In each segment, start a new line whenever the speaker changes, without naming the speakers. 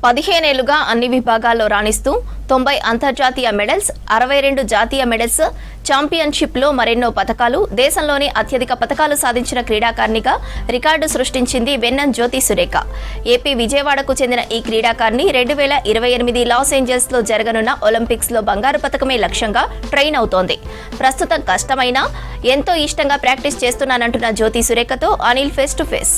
15 ఏళ్లుగా అన్ని విభాగాల్లో రాణిస్తూ 90 అంతర్జాతీయ మెడల్స్, 62 జాతీయ మెడల్స్, ఛాంపియన్షిప్లో మరెన్నో పతకాలు, దేశంలోనే అత్యధిక పతకాలు సాధించిన క్రీడాకారిణిగా రికార్డు సృష్టించింది వెన్నం జ్యోతి సురేఖ. ఏపీ విజయవాడకు చెందిన ఈ క్రీడాకారిణి 2028 లాస్ ఏంజల్స్లో జరగనున్న ఒలింపిక్స్లో బంగారు పతకమే లక్ష్యంగా ట్రైన్ అవుతోంది. ప్రస్తుతం కష్టమైనా ఎంతో ఇష్టంగా ప్రాక్టీస్ చేస్తున్నానంటున్న జ్యోతి సురేఖతో అనిల్ ఫేస్ టు ఫేస్.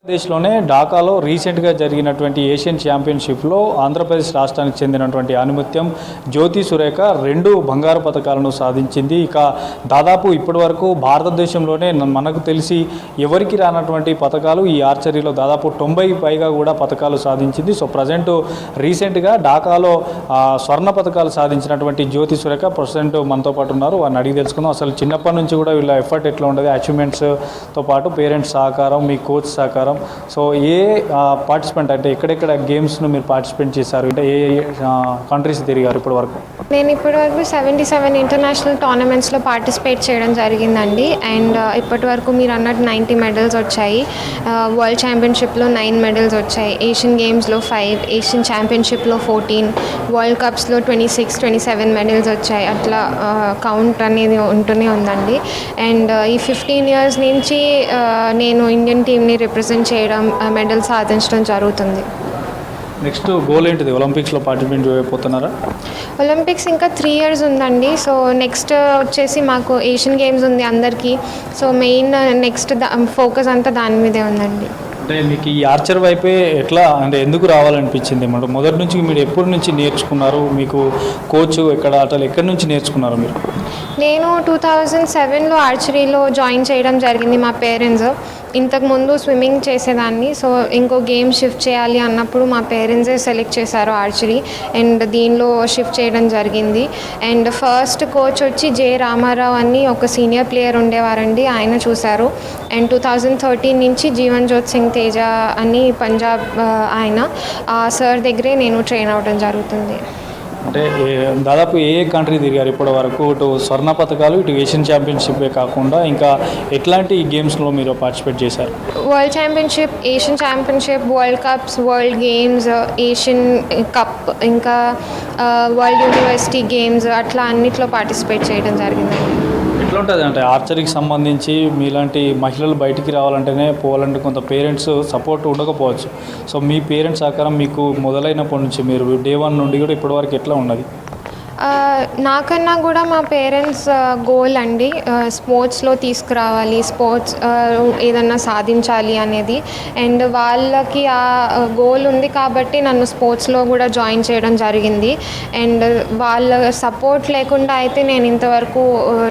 ఆంధ్రప్రదేశ్లోనే ఢాకాలో రీసెంట్గా జరిగినటువంటి ఏషియన్ ఛాంపియన్షిప్లో ఆంధ్రప్రదేశ్ రాష్ట్రానికి చెందినటువంటి ఆణిముత్యం జ్యోతి సురేఖ 2 బంగారు పతకాలను సాధించింది. ఇక దాదాపు ఇప్పటి వరకు భారతదేశంలోనే మనకు తెలిసి ఎవరికి రానటువంటి పతకాలు ఈ ఆర్చరీలో దాదాపు 90 పైగా కూడా పతకాలు సాధించింది. సో ప్రజెంట్ రీసెంట్గా ఢాకాలో స్వర్ణ పతకాలు సాధించినటువంటి జ్యోతి సురేఖ ప్రజెంట్ మనతో పాటు ఉన్నారు. వారిని అడిగి తెలుసుకుందాం. అసలు చిన్నప్పటి నుంచి కూడా వీళ్ళ ఎఫర్ట్ ఎట్లా ఉండదు, అచీవ్మెంట్స్తో పాటు పేరెంట్స్ సహకారం, మీ కోచ్ సహకారం. సో ఏ పార్టిసిపెంట్ అంటే ఎక్కడెక్కడ గేమ్స్ను మీరు పార్టిసిపేట్ చేశారు, అంటే ఏ కంట్రీస్ తిరిగారు ఇప్పటి వరకు?
నేను ఇప్పటి వరకు 77 ఇంటర్నేషనల్ టోర్నమెంట్స్లో పార్టిసిపేట్ చేయడం జరిగిందండి. అండ్ ఇప్పటి వరకు మీరు అన్నట్టు 90 మెడల్స్ వచ్చాయి. వరల్డ్ ఛాంపియన్షిప్లో 9 మెడల్స్ వచ్చాయి, ఏషియన్ గేమ్స్లో 5, ఏషియన్ ఛాంపియన్షిప్లో 14, వరల్డ్ కప్స్లో 26, 27 మెడల్స్ వచ్చాయి. అట్లా కౌంట్ అనేది ఉంటూనే ఉందండి. అండ్ ఈ 15 years నుంచి నేను ఇండియన్ టీమ్ని రిప్రజెంట్ చేయడం, మెడల్ సాధించడం జరుగుతుంది.
నెక్స్ట్ గోల్ ఏంటిది? ఒలింపిక్స్లో పార్టిసిపేట్ చేయబోతున్నారా?
ఒలింపిక్స్ ఇంకా 3 years ఉందండి. సో నెక్స్ట్ వచ్చేసి మాకు ఏషియన్ గేమ్స్ ఉంది అందరికీ. సో మెయిన్ నెక్స్ట్ ఫోకస్ అంతా దాని మీదే ఉందండి.
అంటే మీకు ఈ ఆర్చర్ వైపే ఎట్లా, అంటే ఎందుకు రావాలనిపించింది? మొదటి నుంచి మీరు ఎప్పటి నుంచి నేర్చుకున్నారు? మీకు కోచ్ ఎక్కడ, అట్లా ఎక్కడి నుంచి నేర్చుకున్నారు మీరు?
నేను 2007లో ఆర్చరీలో జాయిన్ చేయడం జరిగింది. మా పేరెంట్స్ ఇంతకుముందు స్విమ్మింగ్ చేసేదాన్ని. సో ఇంకో గేమ్ షిఫ్ట్ చేయాలి అన్నప్పుడు మా పేరెంట్సే సెలెక్ట్ చేశారు ఆర్చరీ, అండ్ దీనిలో షిఫ్ట్ చేయడం జరిగింది. అండ్ ఫస్ట్ కోచ్ వచ్చి జె రామారావు అని ఒక సీనియర్ ప్లేయర్ ఉండేవారండి, ఆయన చూశారు. అండ్ 2013 నుంచి జీవన్ జ్యోత్ సింగ్ తేజ అని పంజాబ్ ఆయన, ఆ సార్ దగ్గరే నేను ట్రైన్ అవ్వడం జరుగుతుంది.
అంటే దాదాపు ఏ కంట్రీ తిరిగారు ఇప్పటి వరకు? ఇటు స్వర్ణ పథకాలు, ఇటు ఏషియన్ ఛాంపియన్షిపే కాకుండా ఇంకా ఎట్లాంటి గేమ్స్లో మీరు పార్టిసిపేట్ చేశారు?
World championship, Asian championship, world cups, world games, Asian cup, ఇంకా వరల్డ్ యూనివర్సిటీ గేమ్స్, అట్లా అన్నిట్లో పార్టిసిపేట్ చేయడం జరిగింది.
ఎట్లా ఉంటుంది అంటే ఆర్చరీకి సంబంధించి మీలాంటి మహిళలు బయటికి రావాలంటేనే, పోవాలంటే కొంత పేరెంట్స్ సపోర్ట్ ఉండకపోవచ్చు. సో మీ పేరెంట్స్ సహకారం మీకు మొదలైనప్పటి నుంచి, మీరు డే 1 నుండి కూడా ఇప్పటివరకు ఎట్లా ఉన్నది?
నాకన్నా కూడా మా పేరెంట్స్ గోల్ అండి, స్పోర్ట్స్లో తీసుకురావాలి, స్పోర్ట్స్ ఏదన్నా సాధించాలి అనేది. అండ్ వాళ్ళకి ఆ గోల్ ఉంది కాబట్టి నన్ను స్పోర్ట్స్లో కూడా జాయిన్ చేయడం జరిగింది. అండ్ వాళ్ళ సపోర్ట్ లేకుండా అయితే నేను ఇంతవరకు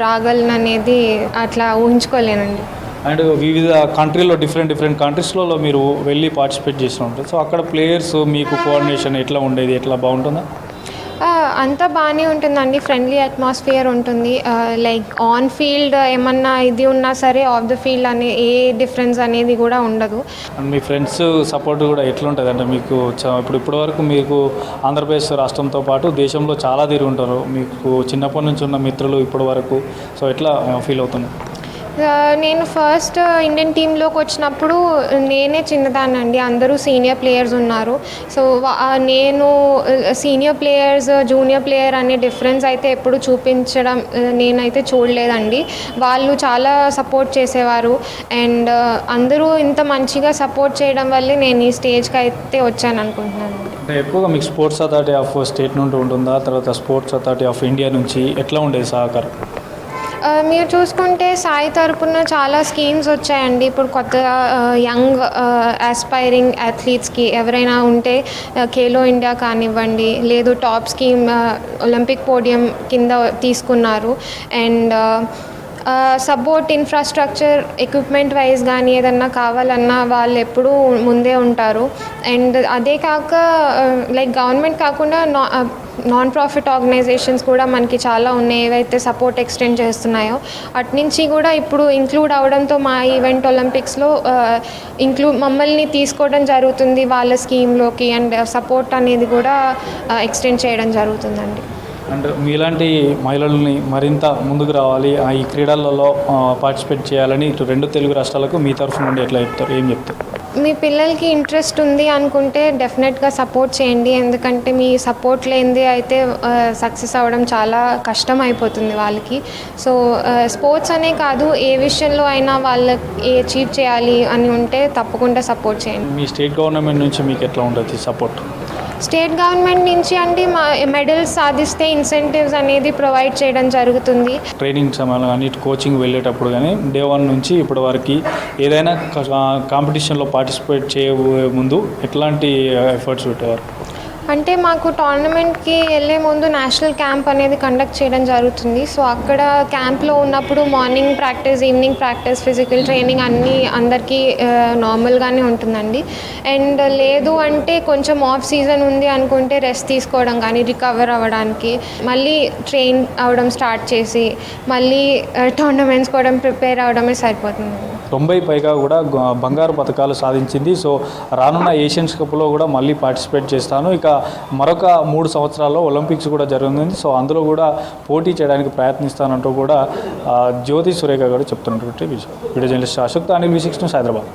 రాగలను అనేది అట్లా ఊహించుకోలేనండి.
అండ్ వివిధ కంట్రీలో డిఫరెంట్ కంట్రీస్లో మీరు వెళ్ళి పార్టిసిపేట్ చేస్తూ ఉంటారు. సో అక్కడ ప్లేయర్స్ మీకు కోఆర్డినేషన్ ఎట్లా ఉండేది, ఎట్లా బాగుంటుందా?
అంతా బాగానే ఉంటుందండి, ఫ్రెండ్లీ అట్మాస్ఫియర్ ఉంటుంది. లైక్ ఆన్ ఫీల్డ్ ఏమన్నా ఇది ఉన్నా సరే, ఆఫ్ ద ఫీల్డ్ అనే ఏ డిఫరెన్స్ అనేది కూడా ఉండదు.
అండ్ మీ ఫ్రెండ్స్ సపోర్ట్ కూడా ఎట్లుంటుంది? అంటే మీకు ఇప్పటివరకు మీకు ఆంధ్రప్రదేశ్ రాష్ట్రంతో పాటు దేశంలో చాలా తిరిగి ఉంటారు, మీకు చిన్నప్పటి నుంచి ఉన్న మిత్రులు ఇప్పటి వరకు. సో ఎట్లా ఫీల్ అవుతున్నారు?
నేను ఫస్ట్ ఇండియన్ టీంలోకి వచ్చినప్పుడు నేనే చిన్నదాన్నండి, అందరూ సీనియర్ ప్లేయర్స్ ఉన్నారు. సో నేను సీనియర్ ప్లేయర్స్, జూనియర్ ప్లేయర్ అనే డిఫరెన్స్ అయితే ఎప్పుడు చూపించడం నేనైతే చూడలేదండి. వాళ్ళు చాలా సపోర్ట్ చేసేవారు. అండ్ అందరూ ఇంత మంచిగా సపోర్ట్ చేయడం వల్లే నేను ఈ స్టేజ్కి అయితే వచ్చాను అనుకుంటున్నాను.
అంటే ఎక్కువగా మీకు స్పోర్ట్స్ అథారిటీ ఆఫ్ స్టేట్ నుండి ఉంటుందా, తర్వాత స్పోర్ట్స్ అథారిటీ ఆఫ్ ఇండియా నుంచి ఎట్లా ఉండేది సహకారం?
మీరు చూసుకుంటే సాయి తరపున చాలా స్కీమ్స్ వచ్చాయండి. ఇప్పుడు కొత్త యంగ్ ఆస్పైరింగ్ అథ్లీట్స్కి ఎవరైనా ఉంటే ఖేలో ఇండియా కానివ్వండి, లేదు టాప్ స్కీమ్ ఒలింపిక్ పోడియం కింద తీసుకున్నారు. And support infrastructure, equipment wise కానీ ఏదన్నా కావాలన్నా వాళ్ళు ఎప్పుడూ ముందే ఉంటారు. అండ్ అదే కాక లైక్ గవర్నమెంట్ కాకుండా నాన్ ప్రాఫిట్ ఆర్గనైజేషన్స్ కూడా మనకి చాలా ఉన్నాయి, ఏవైతే సపోర్ట్ ఎక్స్టెండ్ చేస్తున్నాయో అట్నుంచి కూడా ఇప్పుడు ఇంక్లూడ్ అవడంతో మా ఈవెంట్ ఒలింపిక్స్లో మమ్మల్ని తీసుకోవడం జరుగుతుంది వాళ్ళ స్కీమ్లోకి. అండ్ సపోర్ట్ అనేది కూడా ఎక్స్టెండ్ చేయడం జరుగుతుందండి.
అండ్ మీలాంటి మహిళల్ని మరింత ముందుకు రావాలి, ఈ క్రీడలలో పార్టిసిపేట్ చేయాలని ఇటు 2 తెలుగు రాష్ట్రాలకు మీ తరఫు నుండి ఎట్లా చెప్తారు, ఏం చెప్తారు?
మీ పిల్లలకి ఇంట్రెస్ట్ ఉంది అనుకుంటే డెఫినెట్గా సపోర్ట్ చేయండి. ఎందుకంటే మీ సపోర్ట్ లేనిది అయితే సక్సెస్ అవ్వడం చాలా కష్టం అయిపోతుంది వాళ్ళకి. సో స్పోర్ట్స్ అనే కాదు, ఏ విషయంలో అయినా వాళ్ళకి అచీవ్ చేయాలి అని ఉంటే తప్పకుండా సపోర్ట్ చేయండి.
మీ స్టేట్ గవర్నమెంట్ నుంచి మీకు ఎట్లా ఉంటుంది సపోర్ట్?
స్టేట్ గవర్నమెంట్ నుంచి అంటే మా మెడల్స్ సాధిస్తే ఇన్సెంటివ్స్ అనేది ప్రొవైడ్ చేయడం జరుగుతుంది.
ట్రైనింగ్ సమయంలో కానీ కోచింగ్ వెళ్ళేటప్పుడు కానీ డే 1 నుంచి ఇప్పటి వరకు ఏదైనా కాంపిటీషన్లో పార్టిసిపేట్ చేయబోయే ముందు ఎట్లాంటి ఎఫర్ట్స్ పెట్టేవారు?
అంటే మాకు టోర్నమెంట్కి వెళ్ళే ముందు నేషనల్ క్యాంప్ అనేది కండక్ట్ చేయడం జరుగుతుంది. సో అక్కడ క్యాంప్లో ఉన్నప్పుడు morning practice, evening practice, physical training అన్నీ అందరికీ నార్మల్గానే ఉంటుందండి. అండ్ లేదు అంటే కొంచెం ఆఫ్ సీజన్ ఉంది అనుకుంటే రెస్ట్ తీసుకోవడం కానీ, రికవర్ అవ్వడానికి మళ్ళీ ట్రైన్ అవ్వడం స్టార్ట్ చేసి మళ్ళీ టోర్నమెంట్స్ కూడా ప్రిపేర్ అవ్వడమే సరిపోతుంది.
90 పైగా కూడా బంగారు పథకాలు సాధించింది. సో రానున్న ఏషియన్స్ కప్లో కూడా మళ్ళీ పార్టిసిపేట్ చేస్తాను. ఇక మరొక 3 సంవత్సరాల్లో ఒలింపిక్స్ కూడా జరుగుతుంది. సో అందులో కూడా పోటీ చేయడానికి ప్రయత్నిస్తానంటూ కూడా జ్యోతి సురేఖ గారు చెప్తున్నటువంటి విషయం. Video journalist Ashok, Anil V6 news, Hyderabad.